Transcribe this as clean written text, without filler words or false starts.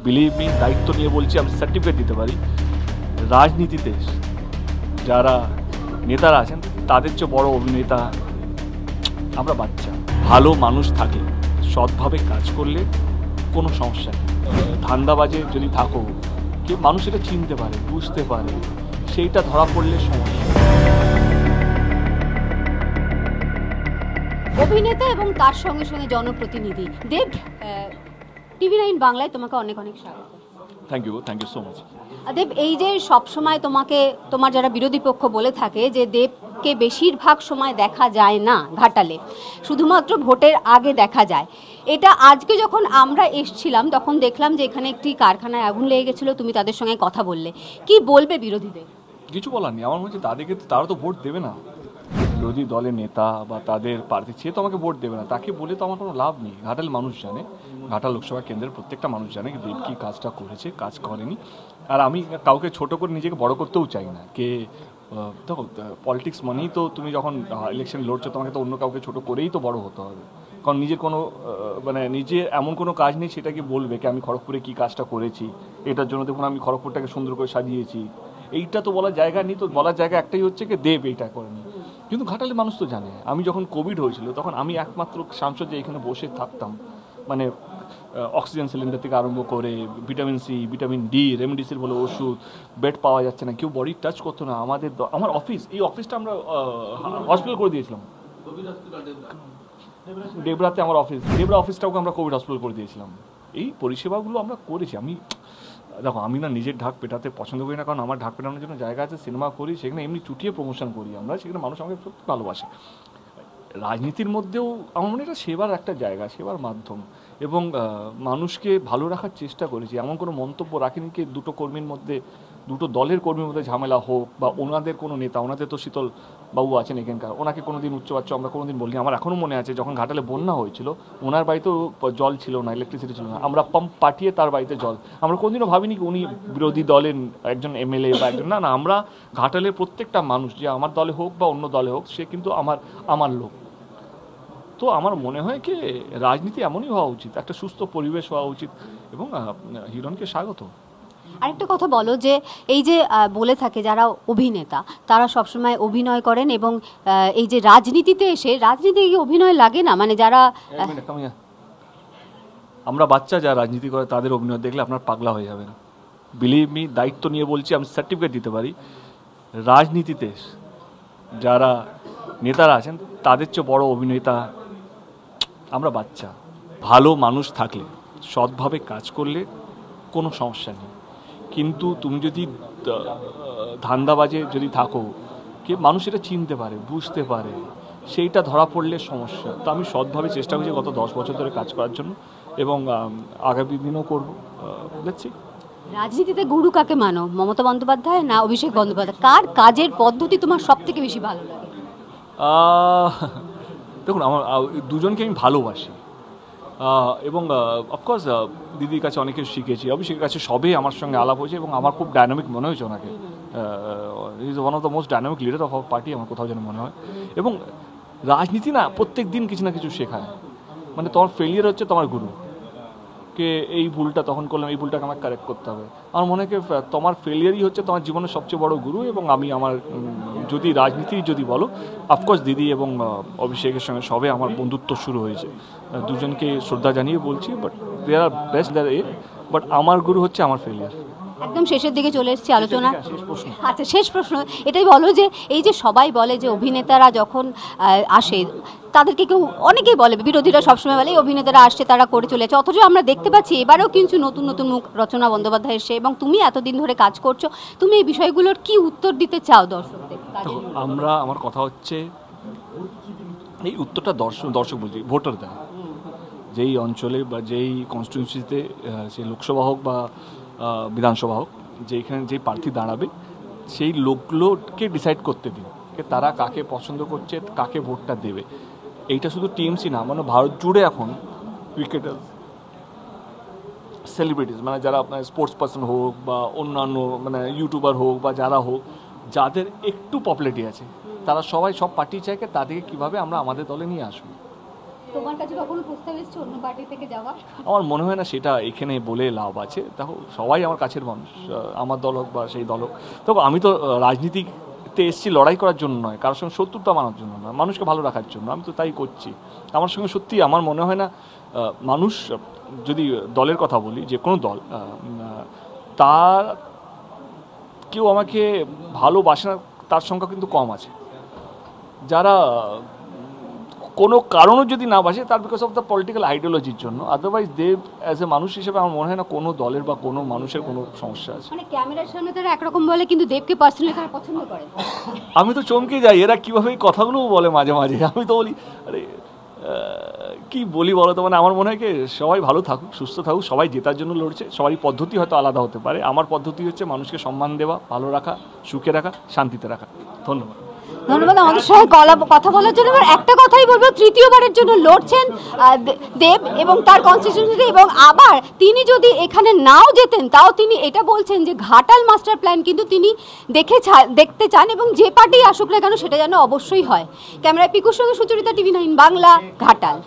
Believe me, দায়িত্ব নিয়ে বলছি, আমি সার্টিফিকেট দিতে পারি। রাজনীতিতে যারা নেতারা আছেন তাদের চেয়ে বড় অভিনেতা আমরা বাচ্চা। ভালো মানুষ থাকলে, সৎভাবে কাজ করলে কোনো সমস্যা নেই। ধান্দাবাজে যদি থাকো, কেউ মানুষ এটা চিনতে পারে, বুঝতে পারে, সেইটা ধরা পড়লে সমস্যা। অভিনেতা এবং তার সঙ্গে সঙ্গে জনপ্রতিনিধি দেব, TV9 বাংলায় তোমাকে অনেক অনেক স্বাগত। Thank you so much. Dev, এই যে সবসময় তোমাকে তোমার যারা বিরোধী পক্ষ বলে থাকে যে দেবকে বেশিরভাগ সময় দেখা যায় না ঘাটালে, শুধুমাত্র ভোটের আগে দেখা যায়, এটা আজকে যখন আমরা এসছিলাম তখন দেখলাম যে এখানে একটি কারখানায় আগুন লেগে গেছিলো, তুমি তাদের সঙ্গে কথা বললে, কি বলবে বিরোধীদের? কিছু বলার নেই। আমার মনে হচ্ছে তাদেরকে, তারা তো ভোট দেবে না। বিরোধী দলের নেতা বা তাদের প্রার্থী, সে তো আমাকে ভোট দেবে না, তাকে বলে তো আমার কোনো লাভ নেই। ঘাটাল মানুষ জানে, ঘাটাল লোকসভা কেন্দ্রের প্রত্যেকটা মানুষ জানে দেব কী কাজটা করেছে, কাজ করেনি। আর আমি কাউকে ছোট করে নিজেকে বড় করতেও চাই না। কে দেখো, পলিটিক্স মানেই তো তুমি যখন ইলেকশন লড়ছো তোমাকে তো অন্য কাউকে ছোট করেই তো বড় হতে হবে। কারণ নিজের কোনো নিজে এমন কোনো কাজ নেই সেটাকে বলবে কি আমি খড়গপুরে কী কাজটা করেছি, এটার জন্য দেখুন আমি খড়গপুরটাকে সুন্দর করে সাজিয়েছি, এইটা তো বলার জায়গা নেই। তো বলার জায়গা একটাই হচ্ছে কি দেব এইটা করেনি। কিন্তু ঘাটালের মানুষ তো জানে। আমি যখন কোভিড হয়েছিল তখন আমি একমাত্র সাংসদ যে এখানে বসে থাকতাম, মানে অক্সিজেন সিলিন্ডার থেকে আরম্ভ করে ভিটামিন সি, ভিটামিন ডি, রেমডিসির বলে ওষুধ, বেড পাওয়া যাচ্ছে না, কেউ বডি টাচ করতো না। আমার অফিস, এই অফিসটা আমরা হসপিটাল করে দিয়েছিলাম। ডেবরাতে আমার অফিস, ডেবরা অফিসটাকে আমরা কোভিড হসপিটাল করে দিয়েছিলাম। এই পরিষেবাগুলো আমরা করেছি। দেখো, আমি না নিজের ঢাক পেটাতে পছন্দ করি না, কারণ আমার ঢাক পেটানোর জন্য জায়গা আছে, সিনেমা করি, সেখানে এমনি চুটিয়ে প্রমোশন করি আমরা, সেখানে মানুষ আমাকে সত্যি ভালোবাসে। রাজনীতির মধ্যেও আমার মনে হয় এটা সেবার একটা জায়গা, সেবার মাধ্যম, এবং মানুষকে ভালো রাখার চেষ্টা করেছি। এমন কোনো মন্তব্য রাখিনি কি দুটো কর্মীর মধ্যে, দুটো দলের কর্মীর মধ্যে ঝামেলা হোক, বা ওনাদের কোনো নেতা, ওনাদের তো শীতল বাবু আছেন এখানকার, ওনাকে কোনো দিন উচ্চবাচ্য আমরা কোনো দিন বলিনি। আমার এখনও মনে আছে যখন ঘাটালে বন্যা হয়েছিল, ওনার বাড়িতেও জল ছিল না, ইলেকট্রিসিটি ছিল না, আমরা পাম্প পাঠিয়ে তার বাড়িতে জল, আমরা কোনোদিনও ভাবিনি উনি বিরোধী দলের একজন MLA বা একজন, না, আমরা ঘাটালের প্রত্যেকটা মানুষ, যে আমার দলে হোক বা অন্য দলে হোক, সে কিন্তু আমার লোক। তো আমার মনে হয় কি রাজনীতি এমনই হওয়া উচিত, একটা সুস্থ পরিবেশ হওয়া উচিত, এবং হিরণকে স্বাগত। আরেকটা কথা বলো, যে এই যে বলে থাকে যারা অভিনেতা তারা সবসময় অভিনয় করেন, এবং এই যে রাজনীতিতে এসে, রাজনীতিতে কি অভিনয় লাগে না? মানে যারা আমরা বাচ্চা যারা রাজনীতি করে তাদের অভিনয় দেখলে আপনার পাগলা হয়ে যাবেন। বিলিভ মি, দায়িত্ব নিয়ে বলছি, আমি সার্টিফিকেট দিতে পারি। রাজনীতিতে যারা নেতারা আছেন তাদের চেয়ে বড় অভিনেতা আমরা বাচ্চা। ভালো মানুষ থাকলে, সৎভাবে কাজ করলে কোনো সমস্যা নেই। কিন্তু তুমি যদি ধান্দাবাজে যদি থাকো, কেউ মানুষ এটা চিনতে পারে, বুঝতে পারে, সেইটা ধরা পড়লে সমস্যা। তো আমি সৎভাবে চেষ্টা করছি গত 10 বছর ধরে কাজ করার জন্য, এবং আগামী দিনও করব। দেখছি রাজনীতিতে গুরু কাকে মানো, মমতা বন্দ্যোপাধ্যায় না অভিষেক বন্দ্যোপাধ্যায়? কার কাজের পদ্ধতি তোমার সব থেকে বেশি ভালো লাগে? দেখুন, আমার দুজনকে আমি ভালোবাসি, এবং অফকোর্স দিদির কাছে অনেক কিছু শিখেছি, অভিষেকের কাছে সবে আমার সঙ্গে আলাপ হয়েছে, এবং আমার খুব ডায়নামিক মনে হয়েছে ওনাকে। Is one of the most dynamic leader of our party, আমার কোথাও যেন মনে হয়। এবং রাজনীতি না প্রত্যেক দিন কিছু না কিছু শেখায়। মানে তোমার ফেলিয়ার হচ্ছে তোমার গুরু, কে এই ভুলটা তখন করলাম, এই ভুলটাকে আমাকে কারেক্ট করতে হবে। আমার মনে হয় তোমার ফেলিয়ারই হচ্ছে তোমার জীবনের সবচেয়ে বড় গুরু। এবং আমি আমার যদি রাজনীতি যদি বলো, অফকোর্স দিদি এবং অভিষেকের সঙ্গে সবে আমার বন্ধুত্ব শুরু হয়েছে, দুজনকে শ্রদ্ধা জানিয়ে বলছি, but they are best there এ, বাট আমার গুরু হচ্ছে আমার ফেলিয়ার। একদম শেষের দিকে চলে এসেছি আলোচনা। আচ্ছা, শেষ প্রশ্ন এটাই বলো, যে এই যে সবাই বলে যে অভিনেতারা যখন আসে, তাদেরকে কেউ অনেকেই বলে, বিরোধীরা সবসময় বলে অভিনেতারা আসছে তারা করে চলেছে, অথচ আমরা দেখতে পাচ্ছি এবারেও কিন্তু নতুন নতুন মুখ রচনা বন্দ্যোপাধ্যায় এসে, এবং তুমি এতদিন ধরে কাজ করছো, তুমি এই বিষয়গুলোর কি উত্তর দিতে চাও দর্শকদের? আমার কথা হচ্ছে, এই উত্তরটা দর্শক বলছি, ভোটার দেয়। যেই অঞ্চলে বা যেই কনস্টিটিউয়েন্সিতে, সে লোকসভা হোক বা বিধানসভা হোক, যেখানে যে প্রার্থী দাঁড়াবে সেই লোকগুলোকে ডিসাইড করতে দিন তারা কাকে পছন্দ করছে, কাকে ভোটটা দেবে। এইটা শুধু টিএমসি না, মানে ভারত জুড়ে এখন ক্রিকেটার, সেলিব্রিটিস, মানে যারা আপনার স্পোর্টস পার্সন হোক বা অন্যান্য মানে ইউটিউবার হোক বা যারা হোক, যাদের একটু পপুলারিটি আছে, তারা সবাই সব পার্টি চাইকে তাদেরকে কীভাবে আমরা আমাদের দলে নিয়ে আসবো। তোমার কাছে কখনো প্রস্তাব এসেছে অন্য পার্টি থেকে যাওয়া? আমার মনে হয় না সেটা এখানে বলে লাভ আছে। দেখো সবাই আমার কাছের মানুষ, আমার দল হোক বা সেই দল হোক। দেখো আমি তো রাজনীতিতে এসেছি লড়াই করার জন্য নয়, কারোর সঙ্গে শত্রুতা মানার জন্য নয়, মানুষকে ভালো রাখার জন্য। আমি তো তাই করছি। আমার সঙ্গে সত্যি আমার মনে হয় না মানুষ, যদি দলের কথা বলি, যে কোনো দল, তার কেউ আমাকে ভালোবাসে না তার সংখ্যা কিন্তু কম আছে। যারা কোনো কারণও যদি না বাসে তার বিকজ অফ দ্য পলিটিক্যাল আইডিওলজির জন্য, আদারওয়াইজ দেব অ্যাজ এ মানুষ হিসেবে আমার মনে হয় না কোনো দলের বা কোনো মানুষের কোনো সমস্যা আছে। মানে ক্যামেরার সামনে তারা একরকম বলে কিন্তু দেবকে পার্সোনালি তারা পছন্দ করে। আমি তো চমকে যাই এরা কীভাবে এই কথাগুলো বলে মাঝে মাঝে। আমি তো বলি আরে কি বলি বলো তো, মানে আমার মনে হয় কি সবাই ভালো থাকুক, সুস্থ থাকুক, সবাই জেতার জন্য লড়ছে। সবারই পদ্ধতি হয়তো আলাদা হতে পারে। আমার পদ্ধতি হচ্ছে মানুষকে সম্মান দেওয়া, ভালো রাখা, সুখে রাখা, শান্তিতে রাখা। ধন্যবাদ। ধন্যবাদ আমাদের সঙ্গে কথা বলার জন্য। এবার একটা কথাই বলবো, তৃতীয়বারের জন্য লড়ছেন দেব এবং তার কনস্টিটিউয়েন্সিতে, এবং আবার তিনি যদি এখানে নাও যেতেন তাও তিনি এটা বলছেন যে ঘাটাল মাস্টার প্ল্যান কিন্তু তিনি দেখতে চান, এবং যে পার্টি আসুক না কেন সেটা যেন অবশ্যই হয়। ক্যামেরায় পিকুর সঙ্গে সুচরিতা, TV9 বাংলা, ঘাটাল।